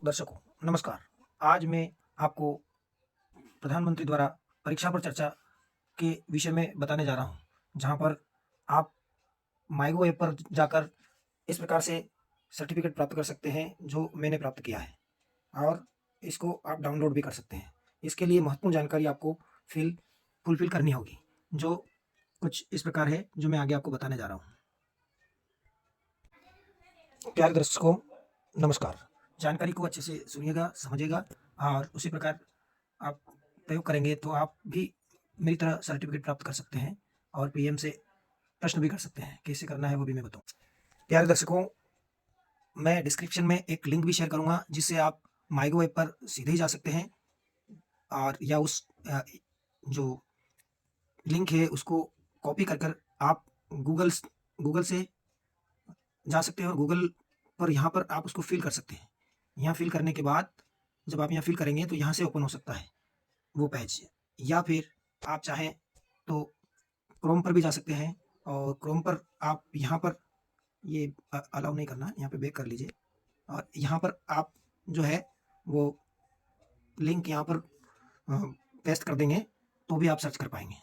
दर्शकों, नमस्कार। आज मैं आपको प्रधानमंत्री द्वारा परीक्षा पर चर्चा के विषय में बताने जा रहा हूँ, जहाँ पर आप माईगोव ऐप पर जाकर इस प्रकार से सर्टिफ़िकेट प्राप्त कर सकते हैं, जो मैंने प्राप्त किया है और इसको आप डाउनलोड भी कर सकते हैं। इसके लिए महत्वपूर्ण जानकारी आपको फुलफ़िल करनी होगी, जो कुछ इस प्रकार है, जो मैं आगे आपको बताने जा रहा हूँ। प्यारे दर्शकों, नमस्कार। जानकारी को अच्छे से सुनिएगा, समझिएगा और उसी प्रकार आप प्रयोग करेंगे तो आप भी मेरी तरह सर्टिफ़िकेट प्राप्त कर सकते हैं और पीएम से प्रश्न भी कर सकते हैं। कैसे करना है वो भी मैं बताऊँ। प्यारे दर्शकों, मैं डिस्क्रिप्शन में एक लिंक भी शेयर करूँगा, जिससे आप माईगोव ऐप पर सीधे ही जा सकते हैं और या उस जो लिंक है उसको कॉपी कर आप गूगल से जा सकते हैं और गूगल पर यहाँ पर आप उसको फ़िल कर सकते हैं। यहाँ फ़िल करने के बाद जब आप यहाँ फ़िल करेंगे तो यहाँ से ओपन हो सकता है वो पेज, या फिर आप चाहें तो क्रोम पर भी जा सकते हैं और क्रोम पर आप यहाँ पर ये अलाउ नहीं करना, यहाँ पे बैक कर लीजिए और यहाँ पर आप जो है वो लिंक यहाँ पर पेस्ट कर देंगे तो भी आप सर्च कर पाएँगे।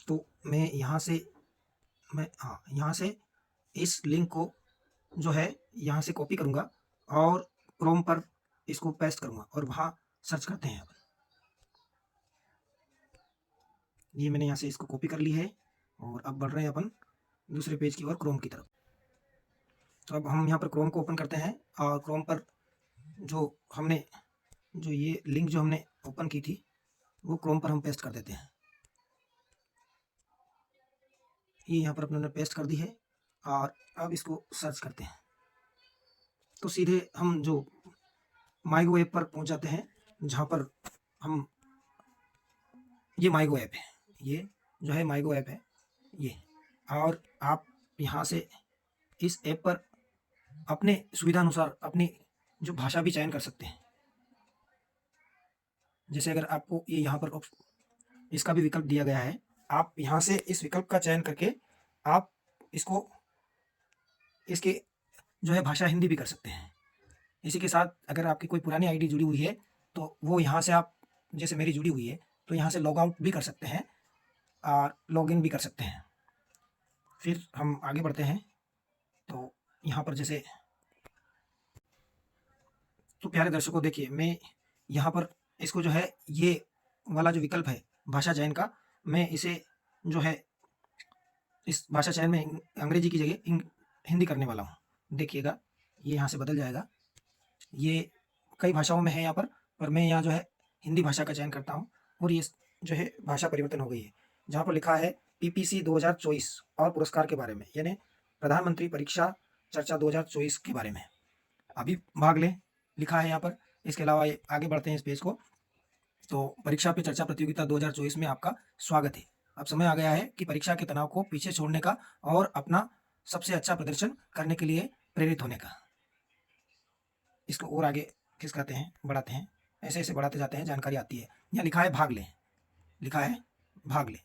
तो मैं यहाँ से यहाँ से इस लिंक को जो है यहाँ से कॉपी करूँगा और क्रोम पर इसको पेस्ट करूँगा और वहाँ सर्च करते हैं। ये मैंने यहाँ से इसको कॉपी कर ली है और अब बढ़ रहे हैं अपन दूसरे पेज की ओर, क्रोम की तरफ। तो अब हम यहाँ पर क्रोम को ओपन करते हैं और क्रोम पर जो ये लिंक जो हमने ओपन की थी वो क्रोम पर हम पेस्ट कर देते हैं। ये यहाँ पर अपने पेस्ट कर दी है और अब इसको सर्च करते हैं तो सीधे हम जो माईगोव ऐप पर पहुँच जाते हैं, जहाँ पर हम ये माईगोव ऐप है, ये जो है माईगोव ऐप है ये, और आप यहाँ से इस ऐप पर अपने सुविधा अनुसार अपनी जो भाषा भी चयन कर सकते हैं। जैसे अगर आपको ये यहाँ पर इसका भी विकल्प दिया गया है, आप यहाँ से इस विकल्प का चयन करके आप इसकी जो है भाषा हिंदी भी कर सकते हैं। इसी के साथ अगर आपकी कोई पुरानी आईडी जुड़ी हुई है तो वो यहाँ से आप, जैसे मेरी जुड़ी हुई है, तो यहाँ से लॉग आउट भी कर सकते हैं और लॉग इन भी कर सकते हैं। फिर हम आगे बढ़ते हैं तो यहाँ पर जैसे, तो प्यारे दर्शकों देखिए, मैं यहाँ पर इसको जो है ये वाला जो विकल्प है भाषा चयन का, मैं इसे जो है इस भाषा चयन में अंग्रेजी की जगह हिंदी करने वाला हूँ। देखिएगा ये यहाँ से बदल जाएगा। ये कई भाषाओं में है यहाँ पर मैं यहाँ जो है हिंदी भाषा का चयन करता हूँ और ये जो है भाषा परिवर्तन हो गई है, जहाँ पर लिखा है पीपीसी 2024 और पुरस्कार के बारे में, यानी प्रधानमंत्री परीक्षा चर्चा 2024 के बारे में अभी भाग लें लिखा है यहाँ पर। इसके अलावा आगे बढ़ते हैं इस पेज को, तो परीक्षा पे चर्चा प्रतियोगिता 2024 में आपका स्वागत है। अब समय आ गया है कि परीक्षा के तनाव को पीछे छोड़ने का और अपना सबसे अच्छा प्रदर्शन करने के लिए प्रेरित होने का। इसको और आगे खिसकाते हैं, बढ़ाते हैं, ऐसे ऐसे बढ़ाते जाते हैं, जानकारी आती है। यहाँ लिखा है भाग लें, लिखा है भाग लें,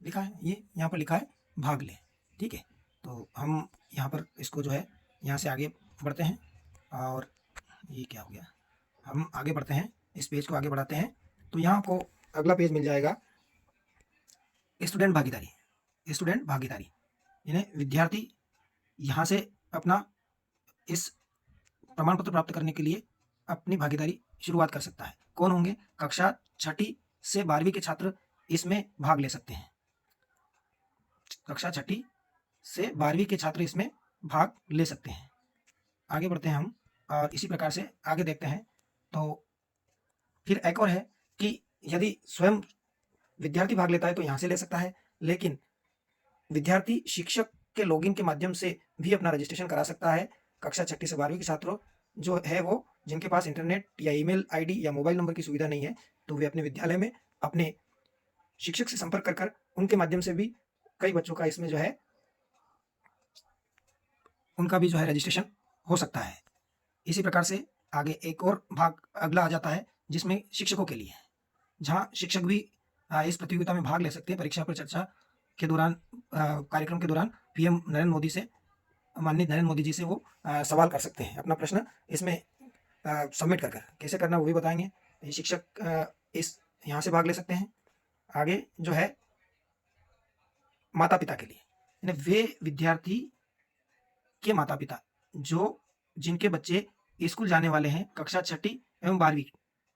लिखा है ये यहाँ पर लिखा है भाग लें, ठीक है। तो हम यहाँ पर इसको जो है यहाँ से आगे बढ़ते हैं और ये क्या हो गया, हम आगे बढ़ते हैं, इस पेज को आगे बढ़ाते हैं तो यहाँ को अगला पेज मिल जाएगा स्टूडेंट भागीदारी, यानी विद्यार्थी यहाँ से अपना इस प्रमाण पत्र प्राप्त करने के लिए अपनी भागीदारी शुरुआत कर सकता है। कौन होंगे? कक्षा 6ठी से 12वीं के छात्र इसमें भाग ले सकते हैं। कक्षा 6ठी से 12वीं के छात्र इसमें भाग ले सकते हैं। आगे बढ़ते हैं हम और इसी प्रकार से आगे देखते हैं। तो फिर एक और है कि यदि स्वयं विद्यार्थी भाग लेता है तो यहाँ से ले सकता है, लेकिन विद्यार्थी शिक्षक के लॉगिन के माध्यम से भी अपना रजिस्ट्रेशन करा सकता है। कक्षा 6ठी से 12वीं के छात्रों जो है वो जिनके पास इंटरनेट या ईमेल आईडी या मोबाइल नंबर की सुविधा नहीं है, तो वे अपने विद्यालय में अपने शिक्षक से संपर्क कर उनके माध्यम से भी कई बच्चों का इसमें जो है उनका भी जो है रजिस्ट्रेशन हो सकता है। इसी प्रकार से आगे एक और भाग अगला आ जाता है जिसमें शिक्षकों के लिए है, जहाँ शिक्षक भी इस प्रतियोगिता में भाग ले सकते हैं। परीक्षा पर चर्चा के दौरान कार्यक्रम के दौरान माननीय नरेंद्र मोदी जी से वो सवाल कर सकते हैं, अपना प्रश्न इसमें सबमिट कर कैसे करना वो भी बताएंगे। ये शिक्षक इस यहाँ से भाग ले सकते हैं। आगे जो है माता पिता के लिए, यानी वे विद्यार्थी के माता पिता जो जिनके बच्चे स्कूल जाने वाले हैं कक्षा 6ठी एवं 12वीं,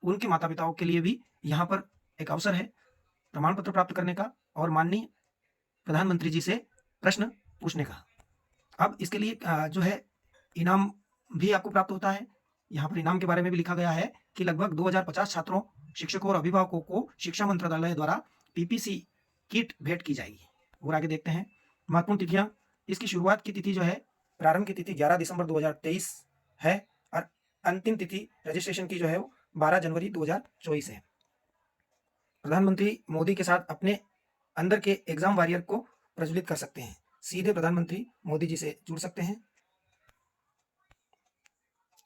उनके माता पिताओं के लिए भी यहाँ पर एक अवसर है प्रमाण पत्र प्राप्त करने का और माननीय प्रधानमंत्री जी से प्रश्न पूछने का। अब इसके लिए जो है इनाम भी आपको प्राप्त होता है। यहाँ पर इनाम के बारे में भी लिखा गया है कि लगभग 2050 छात्रों, शिक्षकों और अभिभावकों को शिक्षा मंत्रालय द्वारा पीपीसी किट भेंट की जाएगी। और आगे देखते हैं महत्वपूर्ण तिथियां। इसकी शुरुआत की तिथि जो है, प्रारंभ की तिथि 11 दिसंबर 2023 है और अंतिम तिथि रजिस्ट्रेशन की जो है वो 12 जनवरी 2024 है। प्रधानमंत्री मोदी के साथ अपने अंदर के एग्जाम वॉरियर को प्रज्वलित कर सकते हैं, सीधे प्रधानमंत्री मोदी जी से जुड़ सकते हैं।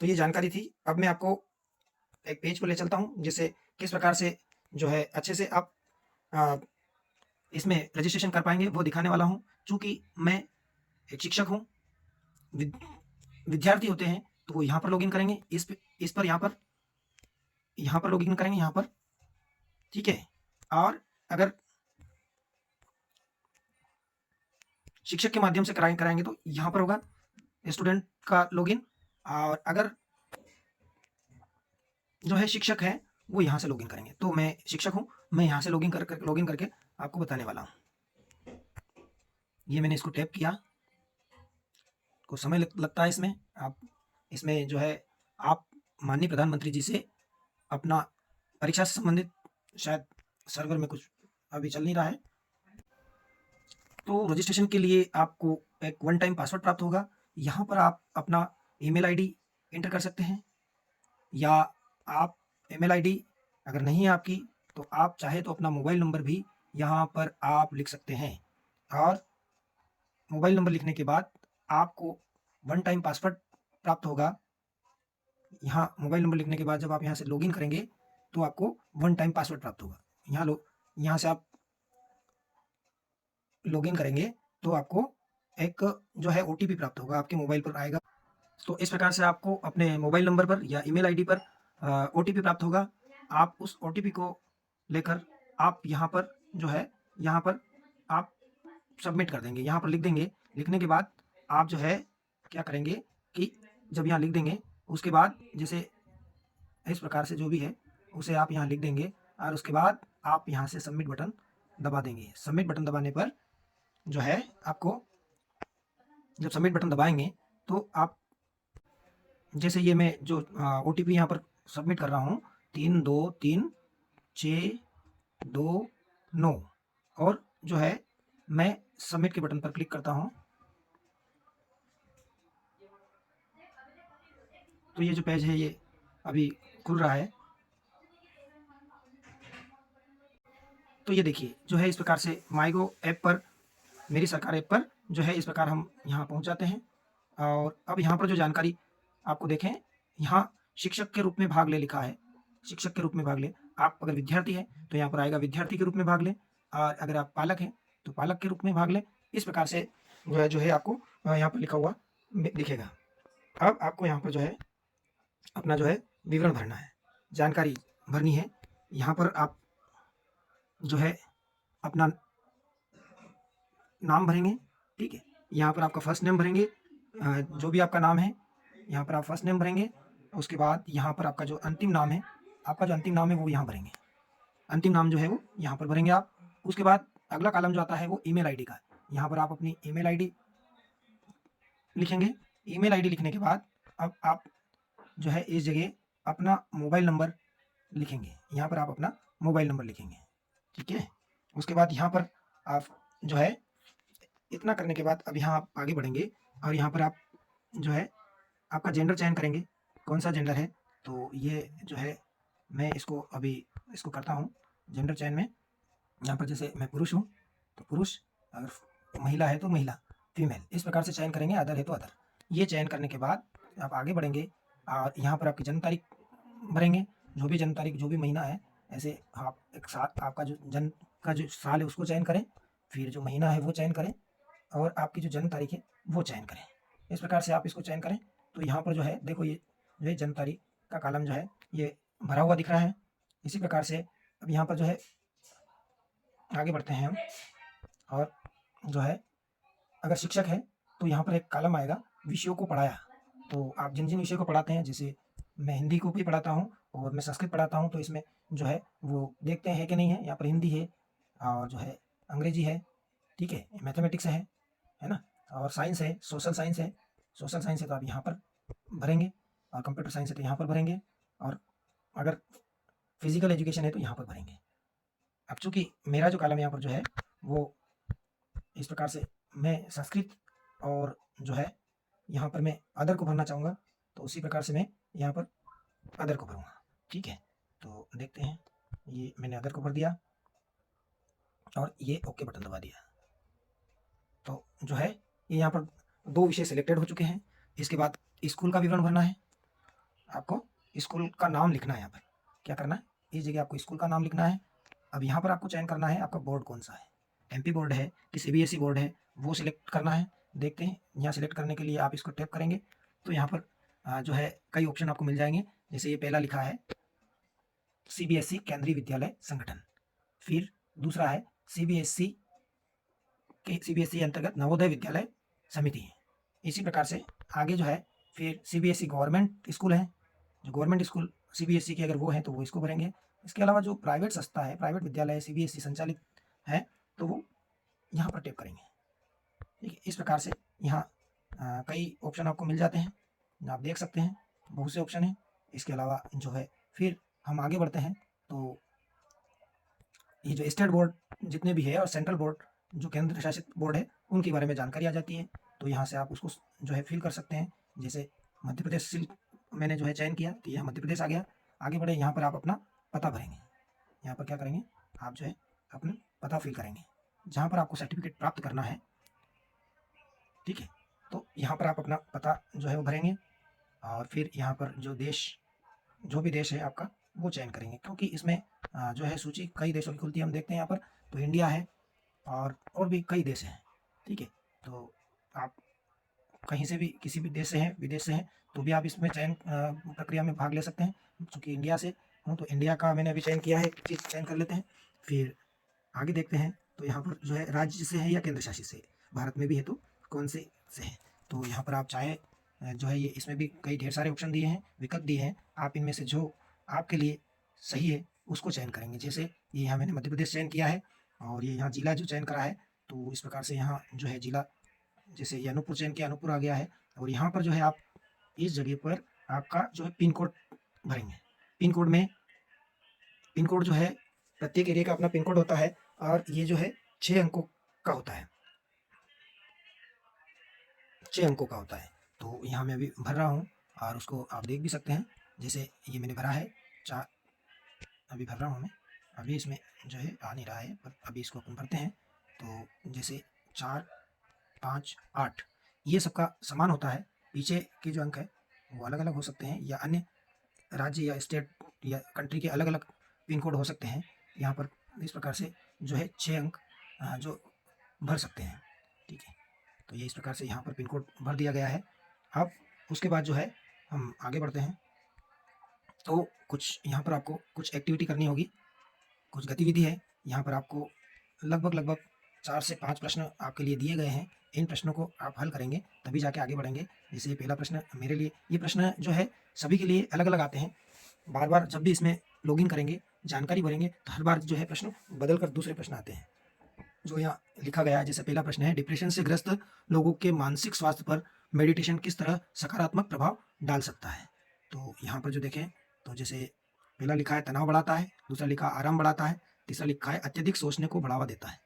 तो ये जानकारी थी। अब मैं आपको एक पेज पर ले चलता हूँ जिससे किस प्रकार से जो है अच्छे से आप इसमें रजिस्ट्रेशन कर पाएंगे वो दिखाने वाला हूँ। चूंकि मैं एक शिक्षक हूँ, विद्यार्थी होते हैं तो वो यहाँ पर लॉगिन करेंगे, इस पर यहाँ पर लॉगिन करेंगे यहाँ पर, ठीक है। और अगर शिक्षक के माध्यम से कराएंगे तो यहाँ पर होगा स्टूडेंट का लॉगिन, और अगर जो है शिक्षक है वो यहाँ से लॉगिन करेंगे। तो मैं शिक्षक हूँ, मैं यहाँ से लॉगिन करके आपको बताने वाला हूँ। ये मैंने इसको टैप किया, कुछ समय लगता है इसमें। आप इसमें जो है आप माननीय प्रधानमंत्री जी से अपना परीक्षा से संबंधित, शायद सर्वर में कुछ अभी चल नहीं रहा है, तो रजिस्ट्रेशन के लिए आपको एक वन टाइम पासवर्ड प्राप्त होगा। यहाँ पर आप अपना ईमेल आईडी एंटर कर सकते हैं, या आप ईमेल आईडी अगर नहीं है आपकी तो आप चाहे तो अपना मोबाइल नंबर भी यहाँ पर आप लिख सकते हैं। और मोबाइल नंबर लिखने के बाद आपको वन टाइम पासवर्ड प्राप्त होगा। यहाँ मोबाइल नंबर लिखने के बाद जब आप यहाँ से लॉगिन करेंगे तो आपको वन टाइम पासवर्ड प्राप्त होगा। यहाँ से आप लॉगिन करेंगे तो आपको एक जो है ओटीपी प्राप्त होगा, आपके मोबाइल पर आएगा। तो इस प्रकार से आपको अपने मोबाइल नंबर पर या ईमेल आईडी पर ओटीपी प्राप्त होगा। आप उस ओटीपी को लेकर आप यहाँ पर जो है यहाँ पर आप सबमिट कर देंगे, यहाँ पर लिख देंगे। लिखने के बाद आप जो है क्या करेंगे कि जब यहाँ लिख देंगे उसके बाद जैसे इस प्रकार से जो भी है उसे आप यहाँ लिख देंगे, और उसके बाद आप यहाँ से सबमिट बटन दबा देंगे। सबमिट बटन दबाने पर जो है आपको, जब सबमिट बटन दबाएंगे तो आप जैसे ये मैं जो ओटीपी यहाँ पर सबमिट कर रहा हूँ 323629, और जो है मैं सबमिट के बटन पर क्लिक करता हूँ तो ये जो पेज है ये अभी खुल रहा है। तो ये देखिए जो है इस प्रकार से माईगो ऐप पर, मेरी सरकार ऐप पर जो है इस प्रकार हम यहाँ पहुँच जाते हैं। और अब यहाँ पर जो जानकारी आपको देखें, यहाँ शिक्षक के रूप में भाग ले लिखा है, शिक्षक के रूप में भाग ले। आप अगर विद्यार्थी हैं तो यहाँ पर आएगा विद्यार्थी के रूप में भाग ले, और अगर आप पालक हैं तो पालक के रूप में भाग ले। इस प्रकार से जो है आपको यहाँ पर लिखा हुआ दिखेगा। अब आपको यहाँ पर जो है अपना जो है विवरण भरना है, जानकारी भरनी है। यहाँ पर आप जो है अपना नाम भरेंगे, ठीक है। यहाँ पर आपका फर्स्ट नेम भरेंगे, जो भी आपका नाम है यहाँ पर आप फर्स्ट नेम भरेंगे। उसके बाद यहाँ पर आपका जो अंतिम नाम है, आपका जो अंतिम नाम है वो यहाँ भरेंगे, अंतिम नाम जो है वो यहाँ पर भरेंगे आप। उसके बाद अगला कॉलम जो आता है वो ईमेल आईडी का, यहाँ पर आप अपनी ईमेल आईडी लिखेंगे। ईमेल आईडी लिखने के बाद अब आप जो है इस जगह अपना मोबाइल नंबर लिखेंगे, यहाँ पर आप अपना मोबाइल नंबर लिखेंगे, ठीक है। उसके बाद यहाँ पर आप जो है इतना करने के बाद अब यहाँ आप आगे बढ़ेंगे, और यहाँ पर आप जो है आपका जेंडर चयन करेंगे, कौन सा जेंडर है। तो ये जो है मैं इसको अभी इसको करता हूँ जेंडर चयन में। यहाँ पर जैसे मैं पुरुष हूँ तो पुरुष, अगर महिला है तो महिला, फीमेल, इस प्रकार से चयन करेंगे, अदर है तो अदर। ये चयन करने के बाद आप आगे बढ़ेंगे और यहाँ पर आपकी जन्म तारीख भरेंगे, जो भी जन्म तारीख, जो भी महीना है, ऐसे आप एक साथ आपका जो जन्म का जो साल है उसको चयन करें, फिर जो महीना है वो चयन करें, और आपकी जो जन्म तारीख है वो चयन करें। इस प्रकार से आप इसको चयन करें। तो यहाँ पर जो है देखो ये जो है जन्म तारीख का कॉलम जो है ये भरा हुआ दिख रहा है। इसी प्रकार से अब यहाँ पर जो है आगे बढ़ते हैं हम, और जो है अगर शिक्षक है तो यहाँ पर एक कॉलम आएगा विषयों को पढ़ाया। तो आप जिन जिन विषय को पढ़ाते हैं, जैसे मैं हिंदी को भी पढ़ाता हूँ और मैं संस्कृत पढ़ाता हूँ, तो इसमें जो है वो देखते हैं कि नहीं है। यहाँ पर हिंदी है और जो है अंग्रेजी है, ठीक है, मैथमेटिक्स है ना, और साइंस है, सोशल साइंस है। सोशल साइंस है तो आप यहाँ पर भरेंगे, और कंप्यूटर साइंस है तो यहाँ पर भरेंगे, और अगर फिजिकल एजुकेशन है तो यहाँ पर भरेंगे। अब चूंकि मेरा जो कॉलम यहाँ पर जो है वो इस प्रकार से, मैं संस्कृत और जो है यहाँ पर मैं अदर को भरना चाहूँगा, तो उसी प्रकार से मैं यहाँ पर अदर को भरूँगा, ठीक है। तो देखते हैं, ये मैंने अदर को भर दिया और ये ओके बटन दबा दिया। तो जो है ये यहाँ पर 2 विषय सिलेक्टेड हो चुके हैं। इसके बाद स्कूल का विवरण भरना है। आपको स्कूल का नाम लिखना है। यहाँ पर क्या करना है, इस जगह आपको स्कूल का नाम लिखना है। अब यहाँ पर आपको चयन करना है आपका बोर्ड कौन सा है, एमपी बोर्ड है कि सीबीएसई बोर्ड है, वो सिलेक्ट करना है। देखते हैं, यहाँ सिलेक्ट करने के लिए आप इसको टैप करेंगे तो यहाँ पर जो है कई ऑप्शन आपको मिल जाएंगे। जैसे ये पहला लिखा है सीबीएसई केंद्रीय विद्यालय संगठन, फिर दूसरा है सीबीएसई के सीबीएसई अंतर्गत नवोदय विद्यालय समिति है। इसी प्रकार से आगे जो है फिर सीबीएसई गवर्नमेंट स्कूल है, जो गवर्नमेंट स्कूल सीबीएसई के अगर वो है तो वो इसको भरेंगे। इसके अलावा जो प्राइवेट संस्था है, प्राइवेट विद्यालय सीबीएसई संचालित है, तो वो यहाँ पर टैप करेंगे, ठीक है। इस प्रकार से यहाँ कई ऑप्शन आपको मिल जाते हैं, आप देख सकते हैं बहुत से ऑप्शन हैं। इसके अलावा जो है फिर हम आगे बढ़ते हैं, तो ये जो स्टेट बोर्ड जितने भी है और सेंट्रल बोर्ड जो केंद्र शासित बोर्ड है, उनके बारे में जानकारी आ जाती है। तो यहाँ से आप उसको जो है फिल कर सकते हैं। जैसे मध्य प्रदेश मैंने जो है चयन किया तो यह मध्य प्रदेश आ गया। आगे बढ़े, यहाँ पर आप अपना पता भरेंगे। यहाँ पर क्या करेंगे, आप जो है अपना पता फिल करेंगे जहाँ पर आपको सर्टिफिकेट प्राप्त करना है, ठीक है। तो यहाँ पर आप अपना पता जो है वो भरेंगे, और फिर यहाँ पर जो देश, जो भी देश है आपका, वो चयन करेंगे, क्योंकि इसमें जो है सूची कई देशों की खुलती है। हम देखते हैं यहाँ पर तो इंडिया है और भी कई देश हैं, ठीक है। तो आप कहीं से भी, किसी भी देश से हैं, विदेश से हैं, तो भी आप इसमें चयन प्रक्रिया में भाग ले सकते हैं। चूँकि इंडिया से हूँ तो इंडिया का मैंने अभी चयन किया है, चीज़ चयन कर लेते हैं। फिर आगे देखते हैं, तो यहाँ पर जो है राज्य से है या केंद्र शासित से, भारत में भी है तो कौन से है। तो यहाँ पर आप चाहे जो है, ये इसमें भी कई ढेर सारे ऑप्शन दिए हैं, विकल्प दिए हैं। आप इनमें से जो आपके लिए सही है उसको चयन करेंगे। जैसे ये यहाँ मैंने मध्य प्रदेश चयन किया है, और ये यहाँ जिला जो चयन करा है, तो इस प्रकार से यहाँ जो है जिला, जैसे ये अनूपपुर चयन किया, अनूपपुर आ गया है। और यहाँ पर जो है आप इस जगह पर आपका जो है पिन कोड भरेंगे। पिन कोड जो है प्रत्येक एरिया का अपना पिन कोड होता है, और ये जो है 6 अंकों का होता है, 6 अंकों का होता है। तो यहाँ मैं अभी भर रहा हूँ, और उसको आप देख भी सकते हैं। जैसे ये मैंने भरा है 4, अभी भर रहा हूँ मैं, अभी इसमें जो है आ नहीं रहा है, पर अभी इसको अपन भरते हैं। तो जैसे 4, 5, 8 ये सबका समान होता है। पीछे के जो अंक है वो अलग अलग हो सकते हैं, या अन्य राज्य या स्टेट या कंट्री के अलग अलग पिन कोड हो सकते हैं। यहाँ पर इस प्रकार से जो है 6 अंक जो भर सकते हैं, ठीक है। तो ये इस प्रकार से यहाँ पर पिन कोड भर दिया गया है। अब उसके बाद जो है हम आगे बढ़ते हैं, तो कुछ यहाँ पर आपको कुछ एक्टिविटी करनी होगी, कुछ गतिविधि है। यहाँ पर आपको लगभग 4 से 5 प्रश्न आपके लिए दिए गए हैं। इन प्रश्नों को आप हल करेंगे तभी जाके आगे बढ़ेंगे। जैसे ये पहला प्रश्न मेरे लिए, ये प्रश्न जो है सभी के लिए अलग अलग आते हैं। बार बार जब भी इसमें लॉगिन करेंगे, जानकारी भरेंगे, तो हर बार जो है प्रश्न बदल कर दूसरे प्रश्न आते हैं जो यहाँ लिखा गया है। जैसे पहला प्रश्न है, डिप्रेशन से ग्रस्त लोगों के मानसिक स्वास्थ्य पर मेडिटेशन किस तरह सकारात्मक प्रभाव डाल सकता है। तो यहाँ पर जो देखें, तो जैसे पहला लिखा है तनाव बढ़ाता है, दूसरा लिखा आराम बढ़ाता है, तीसरा लिखा है अत्यधिक सोचने को बढ़ावा देता है,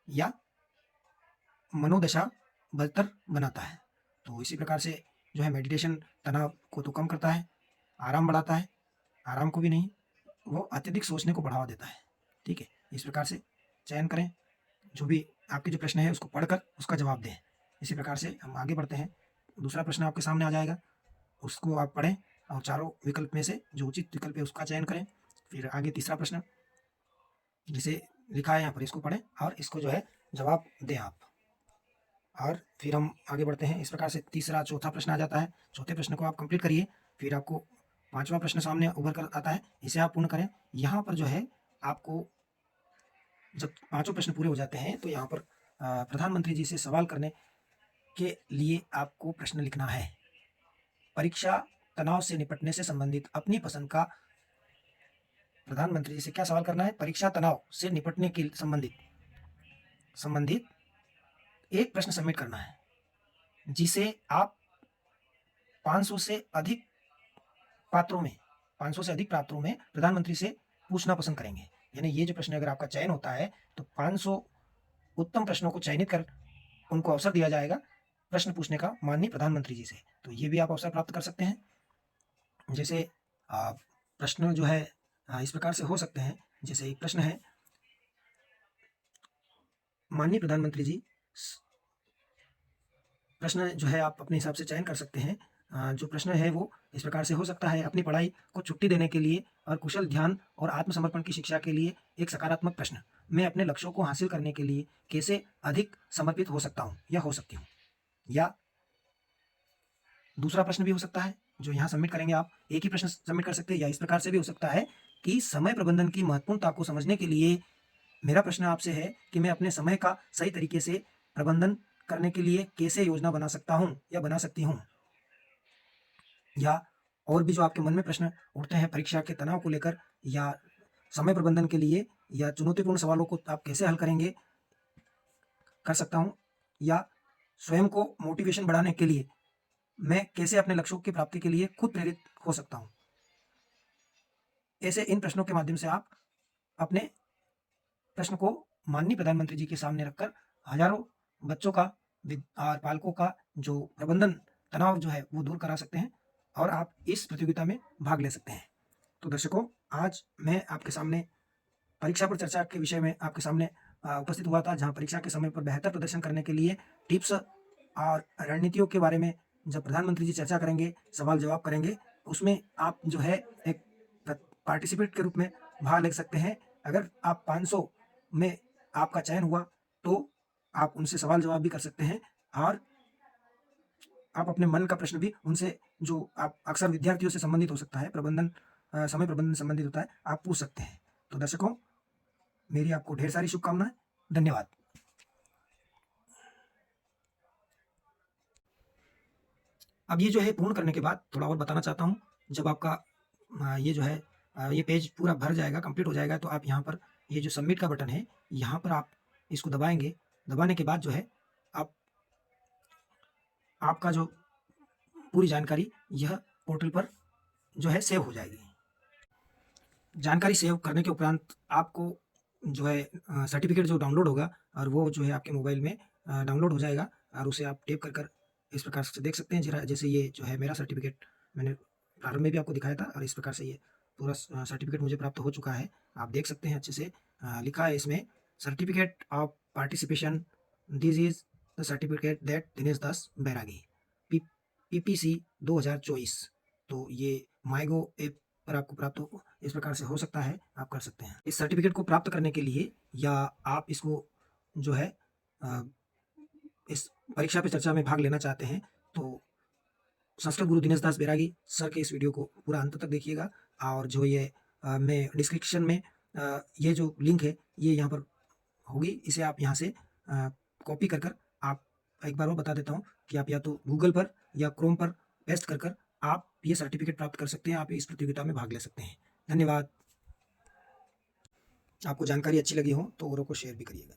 या मनोदशा बदतर बनाता है। तो इसी प्रकार से जो है मेडिटेशन तनाव को तो कम करता है, आराम बढ़ाता है, आराम को भी नहीं, वो अत्यधिक सोचने को बढ़ावा देता है, ठीक है। इस प्रकार से चयन करें, जो भी आपके जो प्रश्न है उसको पढ़कर उसका जवाब दें। इसी प्रकार से हम आगे बढ़ते हैं। दूसरा प्रश्न आपके सामने आ जाएगा, उसको आप पढ़ें और चारों विकल्प में से जो उचित विकल्प है उसका चयन करें। फिर आगे तीसरा प्रश्न जिसे लिखा है यहाँ पर, इसको पढ़ें और इसको जो है जवाब दें आप। और फिर हम आगे बढ़ते हैं। इस प्रकार से तीसरा चौथा प्रश्न आ जाता है। चौथे प्रश्न को आप कंप्लीट करिए, फिर आपको 5वां प्रश्न सामने उभर कर आता है, इसे आप पूर्ण करें। यहाँ पर जो है आपको जब 5 प्रश्न पूरे हो जाते हैं तो यहाँ पर प्रधानमंत्री जी से सवाल करने के लिए आपको प्रश्न लिखना है। परीक्षा तनाव से निपटने से संबंधित अपनी पसंद का, प्रधानमंत्री जी से क्या सवाल करना है? परीक्षा तनाव से निपटने के संबंधित एक प्रश्न सबमिट करना है, जिसे आप 500 से अधिक पात्रों में 500 से अधिक पात्रों में प्रधानमंत्री से पूछना पसंद करेंगे। यानी ये जो प्रश्न अगर आपका चयन होता है तो 500 उत्तम प्रश्नों को चयनित कर उनको अवसर दिया जाएगा प्रश्न पूछने का माननीय प्रधानमंत्री जी से। तो ये भी आप अवसर प्राप्त कर सकते हैं। जैसे प्रश्न जो है इस प्रकार से हो सकते हैं। जैसे एक प्रश्न है, माननीय प्रधानमंत्री जी, प्रश्न जो है आप अपने हिसाब से चयन कर सकते हैं। जो प्रश्न है वो इस प्रकार से हो सकता है, अपनी पढ़ाई को छुट्टी देने के लिए और कुशल ध्यान और आत्मसमर्पण की शिक्षा के लिए एक सकारात्मक प्रश्न। मैं अपने लक्ष्यों को हासिल करने के लिए कैसे अधिक समर्पित हो सकता हूँ या हो सकती हूँ। या दूसरा प्रश्न भी हो सकता है जो यहाँ सबमिट करेंगे आप, एक ही प्रश्न सबमिट कर सकते हैं। या इस प्रकार से भी हो सकता है कि समय प्रबंधन की महत्वपूर्णता को समझने के लिए मेरा प्रश्न आपसे है कि मैं अपने समय का सही तरीके से प्रबंधन करने के लिए कैसे योजना बना सकता हूँ या बना सकती हूँ। या और भी जो आपके मन में प्रश्न उठते हैं परीक्षा के तनाव को लेकर या समय प्रबंधन के लिए या चुनौतीपूर्ण सवालों को आप कैसे हल करेंगे, कर सकता हूँ। या स्वयं को मोटिवेशन बढ़ाने के लिए मैं कैसे अपने लक्ष्यों की प्राप्ति के लिए खुद प्रेरित हो सकता हूँ। ऐसे इन प्रश्नों के माध्यम से आप अपने प्रश्न को माननीय प्रधानमंत्री जी के सामने रखकर हजारों बच्चों का और पालकों का जो प्रबंधन तनाव जो है वो दूर करा सकते हैं और आप इस प्रतियोगिता में भाग ले सकते हैं। तो दर्शकों, आज मैं आपके सामने परीक्षा पर चर्चा के विषय में आपके सामने उपस्थित हुआ था, जहां परीक्षा के समय पर बेहतर प्रदर्शन करने के लिए टिप्स और रणनीतियों के बारे में जब प्रधानमंत्री जी चर्चा करेंगे, सवाल जवाब करेंगे, उसमें आप जो है एक पार्टिसिपेट के रूप में भाग ले सकते हैं। अगर आप 500 में आपका चयन हुआ तो आप उनसे सवाल जवाब भी कर सकते हैं और आप अपने मन का प्रश्न भी उनसे, जो आप अक्सर विद्यार्थियों से संबंधित हो सकता है, समय प्रबंधन से संबंधित होता है, आप पूछ सकते हैं। तो दर्शकों, मेरी आपको ढेर सारी शुभकामनाएं। धन्यवाद। अब ये जो है पूर्ण करने के बाद थोड़ा और बताना चाहता हूँ। जब आपका ये जो है ये पेज पूरा भर जाएगा, कंप्लीट हो जाएगा, तो आप यहाँ पर ये जो सबमिट का बटन है, यहाँ पर आप इसको दबाएंगे। दबाने के बाद जो है आप आपका जो पूरी जानकारी यह पोर्टल पर जो है सेव हो जाएगी। जानकारी सेव करने के उपरांत आपको जो है सर्टिफिकेट जो डाउनलोड होगा और वो जो है आपके मोबाइल में डाउनलोड हो जाएगा और उसे आप टेप कर इस प्रकार से देख सकते हैं। जैसे ये जो है मेरा सर्टिफिकेट मैंने प्रारंभ में भी आपको दिखाया था और इस प्रकार से ये पूरा सर्टिफिकेट मुझे प्राप्त हो चुका है। आप देख सकते हैं अच्छे से लिखा है इसमें, certificate of participation, this is the certificate that Dinesh Das Bairagi, PPC 2024। तो ये माईगो ऐप पर आपको प्राप्त हो, इस प्रकार से हो सकता है, आप कर सकते हैं। इस सर्टिफिकेट को प्राप्त करने के लिए या आप इसको जो है इस परीक्षा पे चर्चा में भाग लेना चाहते हैं तो संस्कृत गुरु दिनेश दास बैरागी सर के इस वीडियो को पूरा अंत तक देखिएगा। और जो ये मैं डिस्क्रिप्शन में ये जो लिंक है ये यहाँ पर होगी, इसे आप यहाँ से कॉपी कर आप, एक बार और बता देता हूँ कि आप या तो गूगल पर या क्रोम पर पेस्ट कर आप ये सर्टिफिकेट प्राप्त कर सकते हैं। आप इस प्रतियोगिता में भाग ले सकते हैं। धन्यवाद। आपको जानकारी अच्छी लगी हो तो औरों को शेयर भी करिएगा।